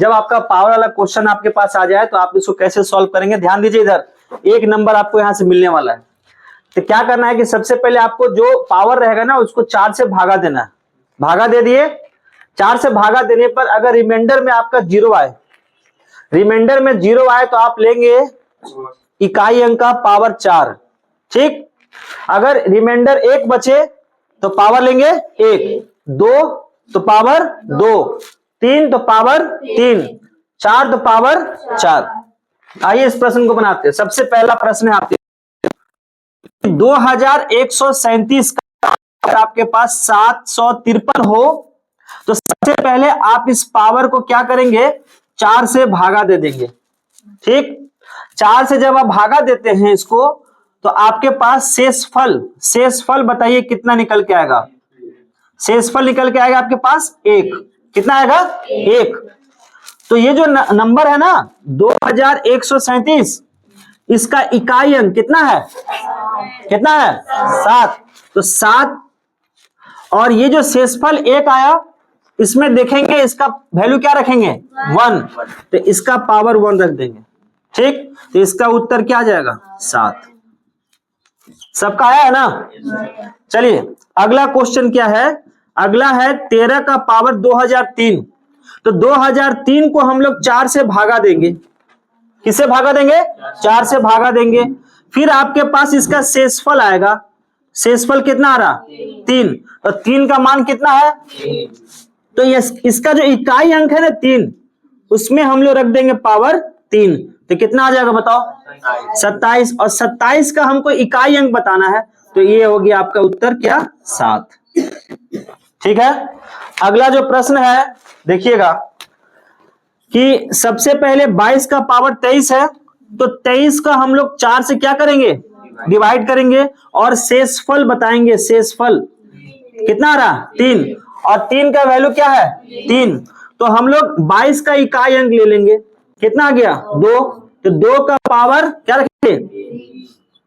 जब आपका पावर वाला क्वेश्चन आपके पास आ जाए तो आप इसको कैसे सॉल्व करेंगे, ध्यान दीजिए इधर 1 नंबर आपको यहां से मिलने वाला है। तो क्या करना है कि सबसे पहले आपको जो पावर रहेगा ना उसको 4 से भागा देना है। भागा दे दिए, 4 से भागा देने पर अगर रिमाइंडर में आपका 0 आए, रिमाइंडर में 0 आए तो आप लेंगे इकाई अंक का पावर 4। ठीक, अगर रिमाइंडर 1 बचे तो पावर लेंगे 1, 2 तो पावर 2, 3 तो पावर 3, 4 तो पावर 4। आइए इस प्रश्न को बनाते हैं। सबसे पहला प्रश्न है आपके 2137 का अगर आपके पास 753 हो तो सबसे पहले आप इस पावर को क्या करेंगे, 4 से भागा दे देंगे। ठीक, 4 से जब आप भागा देते हैं इसको तो आपके पास शेषफल बताइए कितना निकल के आएगा। शेषफल निकल के आएगा आपके पास 1। कितना आएगा, 1। तो ये जो नंबर है ना 2137, इसका इकाई अंक कितना है, कितना है 7। तो 7 और ये जो शेषफल 1 आया इसमें देखेंगे इसका वैल्यू क्या रखेंगे 1, तो इसका पावर 1 रख देंगे। ठीक, तो इसका उत्तर क्या आ जाएगा 7। सबका आया है ना। चलिए अगला क्वेश्चन क्या है, अगला है 13 का पावर 2003। तो 2003 को हम लोग 4 से भागा देंगे। किससे भागा देंगे, 4 से भागा देंगे। फिर आपके पास इसका शेषफल आएगा। शेषफल कितना आ रहा 3, तो 3 का मान कितना है, तो इसका जो इकाई अंक है ना 3, उसमें हम लोग रख देंगे पावर 3। तो कितना आ जाएगा बताओ 27, और 27 का हमको इकाई अंक बताना है, तो ये हो गया आपका उत्तर क्या 7। ठीक है, अगला जो प्रश्न है देखिएगा कि सबसे पहले 22 का पावर 23 है, तो 23 का हम लोग 4 से क्या करेंगे, डिवाइड करेंगे और शेषफल बताएंगे। शेषफल कितना आ रहा 3, और 3 का वैल्यू क्या है 3, तो हम लोग 22 का इकाई अंक ले लेंगे। कितना आ गया 2, तो 2 का पावर क्या रखेंगे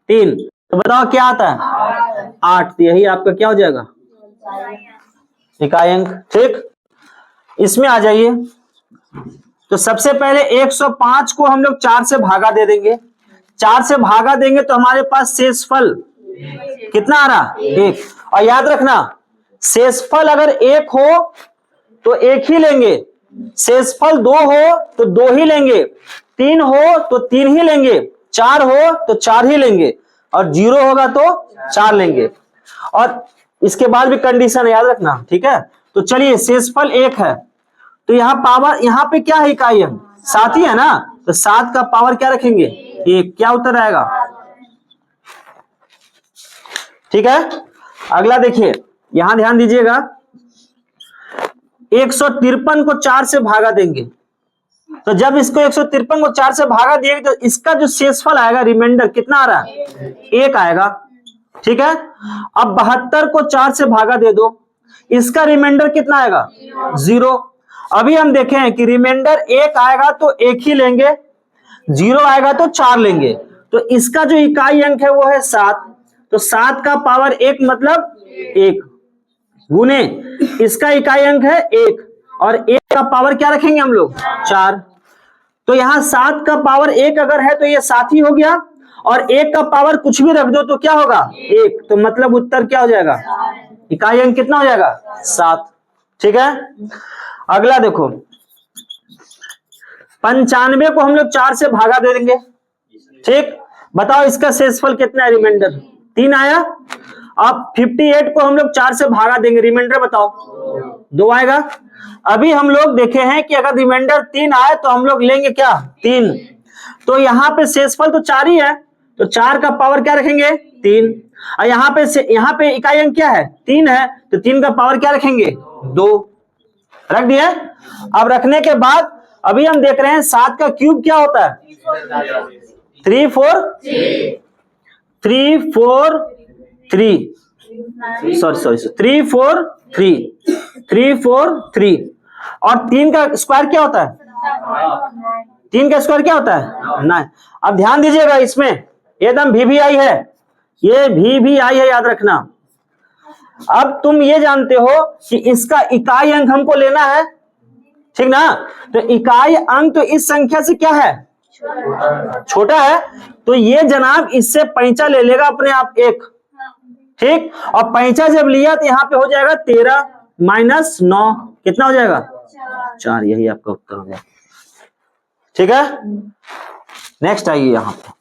3, तो बताओ क्या आता है 8। तो यही आपका क्या हो जाएगा इकाई अंक। ठीक, इसमें आ जाइए। तो सबसे पहले 105 को हम लोग 4 से भागा दे देंगे। 4 से भागा देंगे तो हमारे पास शेषफल कितना आ रहा 1। और याद रखना शेषफल अगर 1 हो तो 1 ही लेंगे, शेषफल 2 हो तो 2 ही लेंगे, 3 हो तो 3 ही लेंगे, 4 हो तो 4 ही लेंगे, और 0 होगा तो 4 लेंगे। और इसके बाद भी कंडीशन याद रखना। ठीक है, तो चलिए शेषफल 1 है, तो यहाँ पावर यहाँ पे क्या है इकाई अंक 7 ही है ना, तो 7 का पावर क्या रखेंगे 1। क्या उत्तर आएगा। ठीक है, अगला देखिए, यहां ध्यान दीजिएगा 153 को 4 से भागा देंगे। तो जब इसको 153 को 4 से भागा दिएगा तो इसका जो शेषफल आएगा रिमाइंडर कितना आ रहा है 1 आएगा। ठीक है, अब 72 को 4 से भागा दे दो, इसका रिमाइंडर कितना आएगा 0। अभी हम देखे हैं कि रिमाइंडर 1 आएगा तो 1 ही लेंगे, 0 आएगा तो 4 लेंगे, तो इसका जो इकाई अंक है वो है 7। तो 7 का पावर 1 मतलब 1 गुने इसका इकाई अंक है 1, और 1 का पावर क्या रखेंगे हम लोग 4। तो यहाँ 7 का पावर 1 अगर है तो ये 7 ही हो गया, और 1 का पावर कुछ भी रख दो तो क्या होगा 1, तो मतलब उत्तर क्या हो जाएगा इकाई अंक कितना हो जाएगा 7। ठीक है, अगला देखो 95 को हम लोग 4 से भागा दे देंगे। ठीक, बताओ इसका शेषफल कितना है रिमाइंडर 3 आया। अब 58 को हम लोग 4 से भागा देंगे, रिमाइंडर बताओ 2 आएगा। अभी हम लोग देखे हैं कि अगर रिमाइंडर 3 आए तो हम लोग लेंगे क्या 3, तो यहाँ पे शेषफल तो 4 ही है, तो 4 का पावर क्या रखेंगे 3, और यहाँ पे इकाई अंक क्या है 3 है, तो 3 का पावर क्या रखेंगे 2 रख दिए। अब रखने के बाद अभी हम देख रहे हैं 7 का क्यूब क्या होता है 3 4 3 4 3 3 और 3 का स्क्वायर क्या होता है 3 का स्क्वायर क्या होता है 9। अब ध्यान दीजिएगा इसमें एकदम भी आई है, ये भी आई है, याद रखना। अब तुम ये जानते हो कि इसका इकाई अंक हमको लेना है। ठीक ना। तो इकाई अंक तो इस संख्या से क्या है, छोटा है, तो ये जनाब इससे पैंचा ले लेगा अपने आप 1, ठीक। और पैंचा जब लिया तो यहाँ पे हो जाएगा 13 माइनस 9, कितना हो जाएगा 4, यही आपका उत्तर हो जाएगा, ठीक है। नेक्स्ट आइए यहाँ पे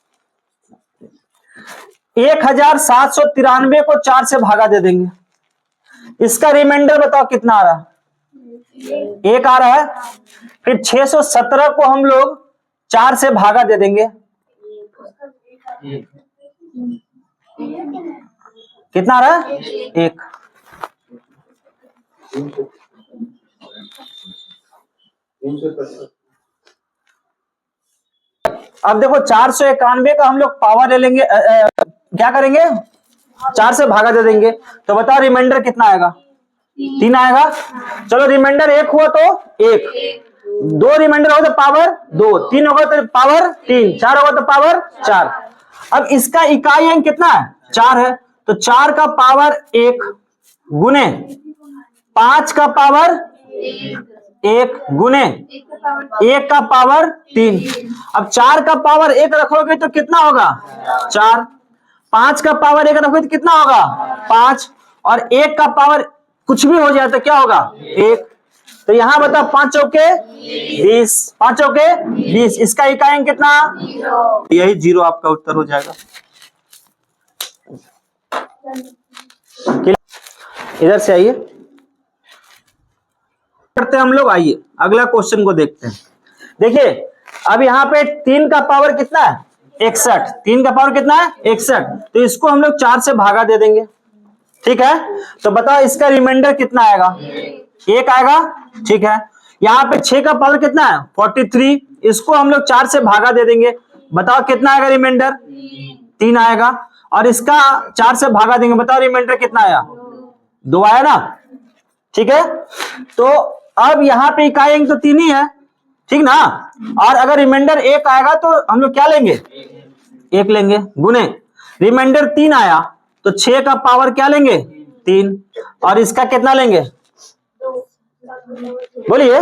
1793 को 4 से भागा दे देंगे, इसका रिमाइंडर बताओ कितना आ रहा है, 1 आ रहा है। फिर 617 को हम लोग 4 से भागा दे देंगे, कितना आ रहा है 1। अब देखो 491 का हम लोग पावर ले लेंगे, क्या करेंगे 4 से भागा दे देंगे, तो बताओ रिमाइंडर कितना आएगा, 3 आएगा। चलो रिमाइंडर 1 हुआ तो 1, 2 रिमाइंडर होगा तो पावर 2, 3 होगा तो पावर 3, 4 होगा तो पावर 4। अब इसका इकाई अंक कितना है 4 है, तो 4 का पावर 1 गुने 5 का पावर 1 गुने 1 का पावर 3। अब 4 का पावर 1 रखोगे तो कितना होगा 4, 5 का पावर 1 रखोगे तो कितना होगा 5, और 1 का पावर कुछ भी हो जाए तो क्या होगा 1। तो यहां बताओ 5 चौके 20, 5 चौके 20, इसका इकाई अंक कितना, यही 0 आपका उत्तर हो जाएगा। इधर से आइए, करते हैं हम लोग, आइए अगला क्वेश्चन को देखते हैं। देखिए अब यहाँ पे 3 का पावर कितना है 61, 3 का पावर कितना है 61, तो इसको हम लोग 4 से भागा दे देंगे, ठीक है। तो बताओ इसका रिमाइंडर कितना आएगा, 1 आएगा, ठीक है। यहाँ पे 6 का पावर कितना है 43, इसको हम लोग 4 से भागा दे देंगे, बताओ कितना आएगा रिमाइंडर, 3 आएगा। और इसका 4 से भागा देंगे, बताओ रिमाइंडर कितना आया, 2 आया ना, ठीक है। तो अब यहाँ पे इकाई अंक तो 3 ही है, ठीक ना। और अगर रिमाइंडर 1 आएगा तो हम लोग क्या लेंगे 1 लेंगे, गुने रिमाइंडर 3 आया तो 6 का पावर क्या लेंगे 3, और इसका कितना लेंगे बोलिए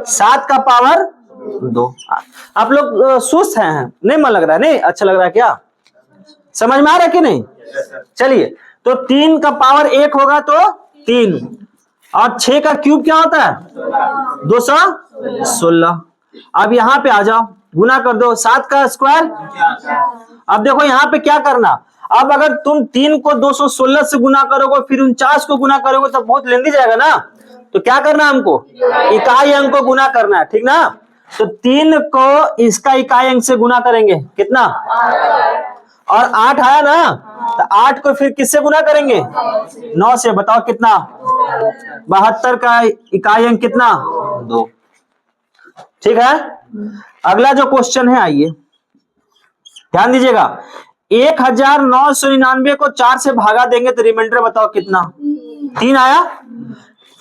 7 का पावर 2। आप लोग सुस्त हैं, नहीं मन लग रहा है, नहीं अच्छा लग रहा है, क्या समझ में आ रहा है कि नहीं। चलिए तो 3 का पावर 1 होगा तो 3, और 6 का क्यूब क्या होता है 216। अब यहाँ पे आ जाओ, गुना कर दो, 7 का स्क्वायर। अब देखो यहाँ पे क्या करना, अब अगर तुम 3 को 216 से गुना करोगे फिर 49 को गुना करोगे तो बहुत लेंदी जाएगा ना, तो क्या करना हमको इकाई अंक को गुना करना है, ठीक ना। तो 3 को इसका इकाई अंक से गुना करेंगे, कितना, और 8 आया ना, तो 8 को फिर किससे गुना करेंगे 9 से, बताओ कितना 72 का इकाई अंक कितना 2, ठीक है। अगला जो क्वेश्चन है आइए ध्यान दीजिएगा, 1999 को 4 से भागा देंगे तो रिमाइंडर बताओ कितना, 3 आया,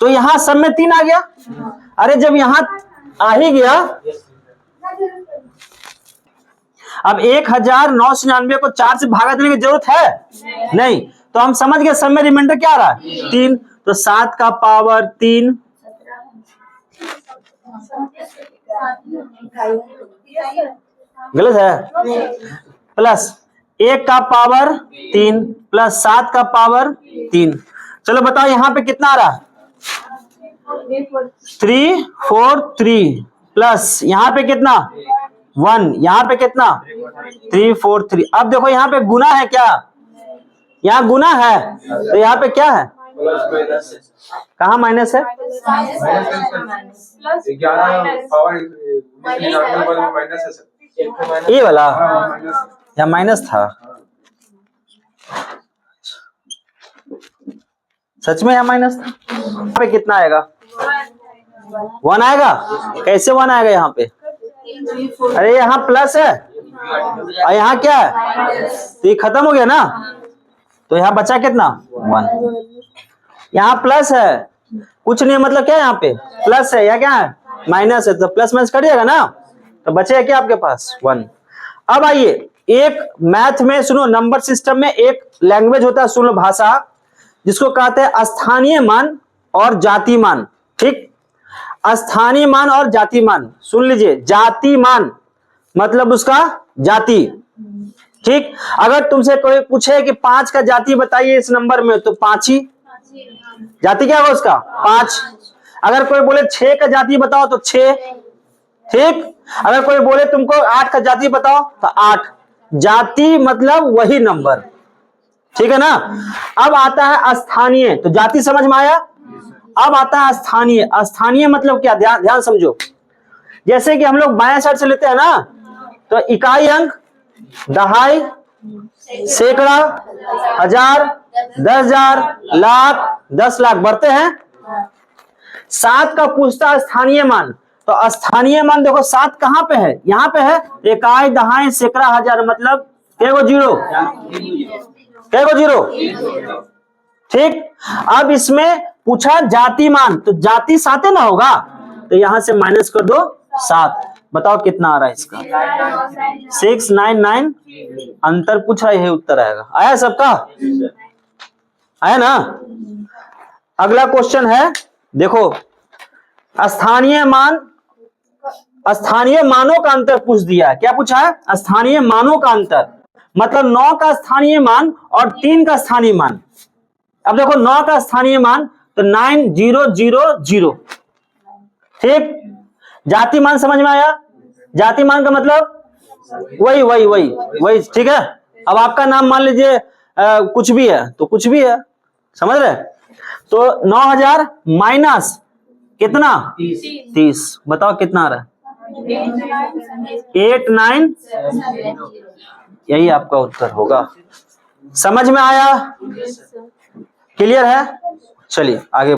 तो यहां सब में 3 आ गया। अरे जब यहां आ ही गया, अब 1999 को 4 से भागा देने की जरूरत है नहीं, तो हम समझ गए सब में रिमाइंडर क्या आ रहा है 3, तो 7 का पावर 3, गलत है, प्लस 1 का पावर 3 प्लस 7 का पावर 3। चलो बताओ यहाँ पे कितना आ रहा है 343 प्लस यहाँ पे कितना 1, यहाँ पे कितना 343। अब देखो यहाँ पे गुना है क्या, यहाँ गुना है, तो यहाँ पे क्या है कहाँ माइनस है, ये वाला यहाँ माइनस था, सच में यहाँ माइनस था। यहाँ पे कितना आएगा 1 आएगा, कैसे 1 आएगा यहाँ पे, अरे यहाँ प्लस है और यहाँ क्या है, तो ये खत्म हो गया ना, तो यहाँ बचा कितना 1, यहाँ प्लस है कुछ नहीं, मतलब क्या है यहाँ पे प्लस है या क्या है माइनस है, तो प्लस माइनस कट जाएगा ना, तो बचेगा क्या आपके पास 1। अब आइए एक मैथ में सुनो, नंबर सिस्टम में एक लैंग्वेज होता है, सुन लो भाषा, जिसको कहते हैं स्थानीय मान और जाति मान, ठीक। स्थानीय मान और जाति मान। सुन लीजिए, जाति मान मतलब उसका जाति। ठीक, अगर तुमसे कोई पूछे कि 5 का जाति बताइए इस नंबर में, तो 5 ही जाति क्या होगा उसका, 5। अगर कोई बोले 6 का जाति बताओ तो 6। ठीक, अगर कोई बोले तुमको 8 का जाति बताओ तो 8। जाति मतलब वही नंबर। ठीक है ना। अब आता है स्थानीय, तो जाति समझ में आया। अब आता है स्थानीय। स्थानीय मतलब क्या, ध्यान समझो। जैसे कि हम लोग बाएं साइड से लेते हैं ना, तो इकाई अंक, दहाई, सैकड़ा, हजार, 10,000, लाख, 10 लाख बढ़ते हैं। 7 का पूछता स्थानीय मान, तो स्थानीय मान देखो 7 कहां पे है, यहां पे है। इकाई, दहाई, सैकड़ा, हजार, मतलब केगो जीरो, केगो जीरो। ठीक, अब इसमें पूछा जाति मान, तो जाति 7 ना होगा, तो यहां से माइनस कर दो 7। बताओ कितना आ रहा है इसका, 699। अंतर पूछा, यही उत्तर आएगा। आया सबका, आया ना। अगला क्वेश्चन है, देखो स्थानीय मान, स्थानीय मानों का अंतर पूछ दिया है। क्या पूछा है, स्थानीय मानों का अंतर, मतलब 9 का स्थानीय मान और 3 का स्थानीय मान। अब देखो 9 का स्थानीय मान तो 9000। ठीक, जाति मान समझ में आया। जाति मान का मतलब वही वही वही वही। ठीक है, अब आपका नाम मान लीजिए कुछ भी है, तो कुछ भी है, समझ रहे। तो 9000 माइनस कितना, 30। बताओ कितना आ रहा है, 89। यही आपका उत्तर होगा। समझ में आया, क्लियर है। चलिए आगे।